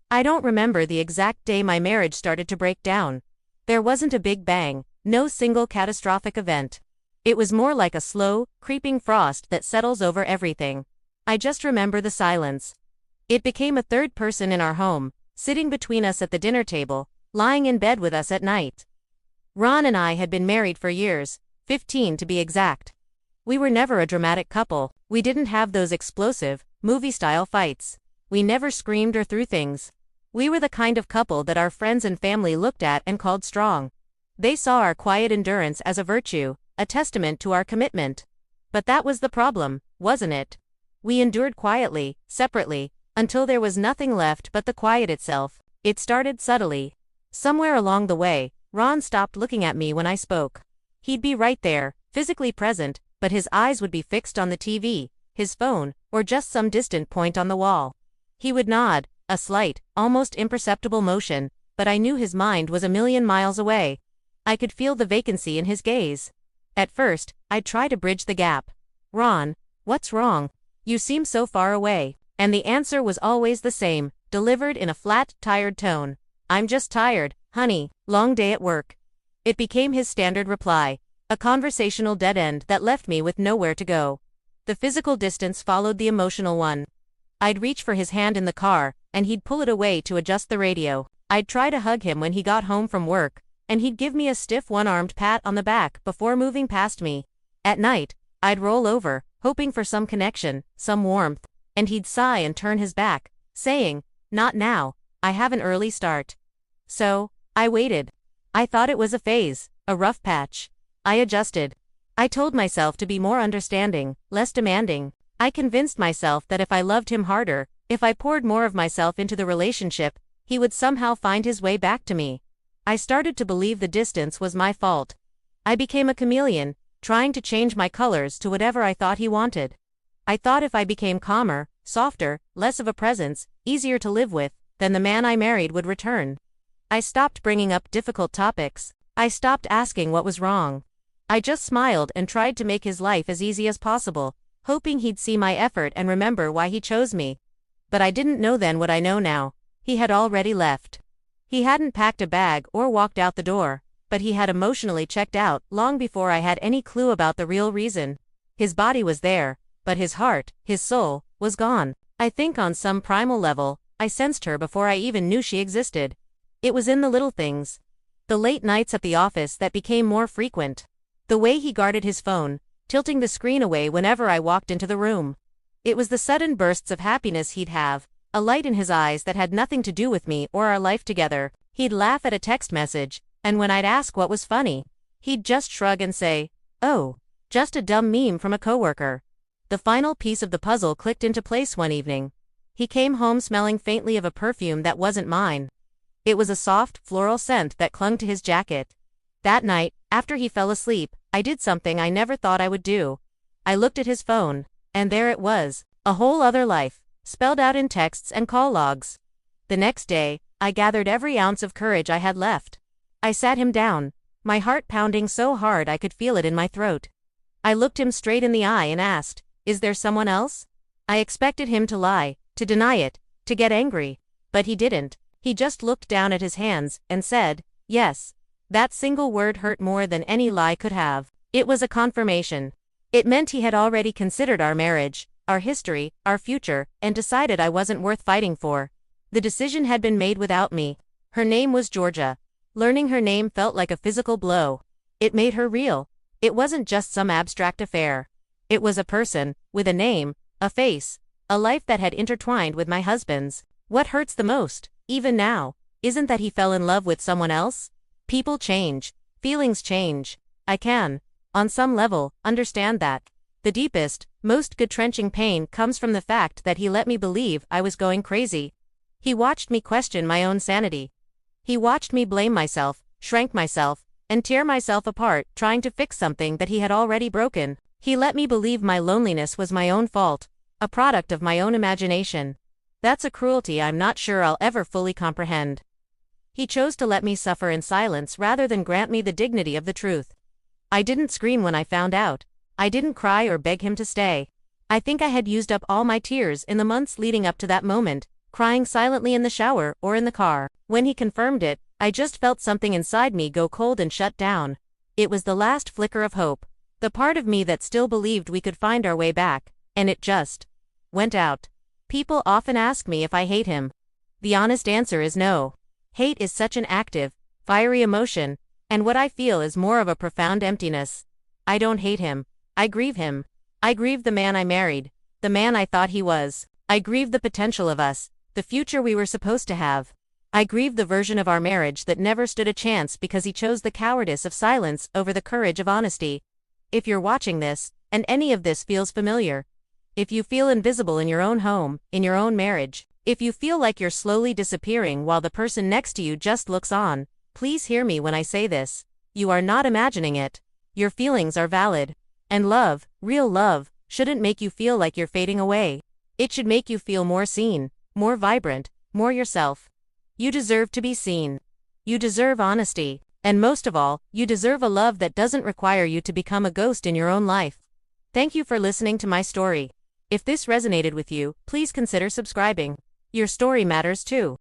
I don't remember the exact day my marriage started to break down. There wasn't a big bang, no single catastrophic event. It was more like a slow, creeping frost that settles over everything. I just remember the silence. It became a third person in our home, sitting between us at the dinner table, lying in bed with us at night. Ron and I had been married for years, 15 to be exact. We were never a dramatic couple. We didn't have those explosive, movie-style fights. We never screamed or threw things. We were the kind of couple that our friends and family looked at and called strong. They saw our quiet endurance as a virtue, a testament to our commitment. But that was the problem, wasn't it? We endured quietly, separately, until there was nothing left but the quiet itself. It started subtly. Somewhere along the way, Ron stopped looking at me when I spoke. He'd be right there, physically present, but his eyes would be fixed on the TV, his phone, or just some distant point on the wall. He would nod, a slight, almost imperceptible motion, but I knew his mind was a million miles away. I could feel the vacancy in his gaze. At first, I'd try to bridge the gap. "Ron, what's wrong? You seem so far away." And the answer was always the same, delivered in a flat, tired tone. "I'm just tired, honey, long day at work." It became his standard reply, a conversational dead end that left me with nowhere to go. The physical distance followed the emotional one. I'd reach for his hand in the car, and he'd pull it away to adjust the radio. I'd try to hug him when he got home from work, and he'd give me a stiff one-armed pat on the back before moving past me. At night, I'd roll over, hoping for some connection, some warmth, and he'd sigh and turn his back, saying, "Not now, I have an early start." So, I waited. I thought it was a phase, a rough patch. I adjusted. I told myself to be more understanding, less demanding. I convinced myself that if I loved him harder, if I poured more of myself into the relationship, he would somehow find his way back to me. I started to believe the distance was my fault. I became a chameleon, trying to change my colors to whatever I thought he wanted. I thought if I became calmer, softer, less of a presence, easier to live with, then the man I married would return. I stopped bringing up difficult topics. I stopped asking what was wrong. I just smiled and tried to make his life as easy as possible, hoping he'd see my effort and remember why he chose me. But I didn't know then what I know now. He had already left. He hadn't packed a bag or walked out the door, but he had emotionally checked out long before I had any clue about the real reason. His body was there, but his heart, his soul, was gone. I think on some primal level, I sensed her before I even knew she existed. It was in the little things. The late nights at the office that became more frequent. The way he guarded his phone, tilting the screen away whenever I walked into the room. It was the sudden bursts of happiness he'd have, a light in his eyes that had nothing to do with me or our life together. He'd laugh at a text message, and when I'd ask what was funny, he'd just shrug and say, "Oh, just a dumb meme from a coworker." The final piece of the puzzle clicked into place one evening. He came home smelling faintly of a perfume that wasn't mine. It was a soft, floral scent that clung to his jacket. That night, after he fell asleep, I did something I never thought I would do. I looked at his phone, and there it was, a whole other life, spelled out in texts and call logs. The next day, I gathered every ounce of courage I had left. I sat him down, my heart pounding so hard I could feel it in my throat. I looked him straight in the eye and asked, "Is there someone else?" I expected him to lie, to deny it, to get angry. But he didn't. He just looked down at his hands and said, "Yes." That single word hurt more than any lie could have. It was a confirmation. It meant he had already considered our marriage, our history, our future, and decided I wasn't worth fighting for. The decision had been made without me. Her name was Georgia. Learning her name felt like a physical blow. It made her real. It wasn't just some abstract affair. It was a person, with a name, a face, a life that had intertwined with my husband's. What hurts the most, even now, isn't that he fell in love with someone else. People change. Feelings change. I can, on some level, understand that. The deepest, most gut-wrenching pain comes from the fact that he let me believe I was going crazy. He watched me question my own sanity. He watched me blame myself, shrank myself, and tear myself apart trying to fix something that he had already broken. He let me believe my loneliness was my own fault, a product of my own imagination. That's a cruelty I'm not sure I'll ever fully comprehend. He chose to let me suffer in silence rather than grant me the dignity of the truth. I didn't scream when I found out. I didn't cry or beg him to stay. I think I had used up all my tears in the months leading up to that moment, crying silently in the shower or in the car. When he confirmed it, I just felt something inside me go cold and shut down. It was the last flicker of hope. The part of me that still believed we could find our way back, and it just went out. People often ask me if I hate him. The honest answer is no. Hate is such an active, fiery emotion, and what I feel is more of a profound emptiness. I don't hate him. I grieve him. I grieve the man I married, the man I thought he was. I grieve the potential of us, the future we were supposed to have. I grieve the version of our marriage that never stood a chance because he chose the cowardice of silence over the courage of honesty. If you're watching this, and any of this feels familiar, if you feel invisible in your own home, in your own marriage, if you feel like you're slowly disappearing while the person next to you just looks on, please hear me when I say this. You are not imagining it. Your feelings are valid. And love, real love, shouldn't make you feel like you're fading away. It should make you feel more seen, more vibrant, more yourself. You deserve to be seen. You deserve honesty. And most of all, you deserve a love that doesn't require you to become a ghost in your own life. Thank you for listening to my story. If this resonated with you, please consider subscribing. Your story matters too.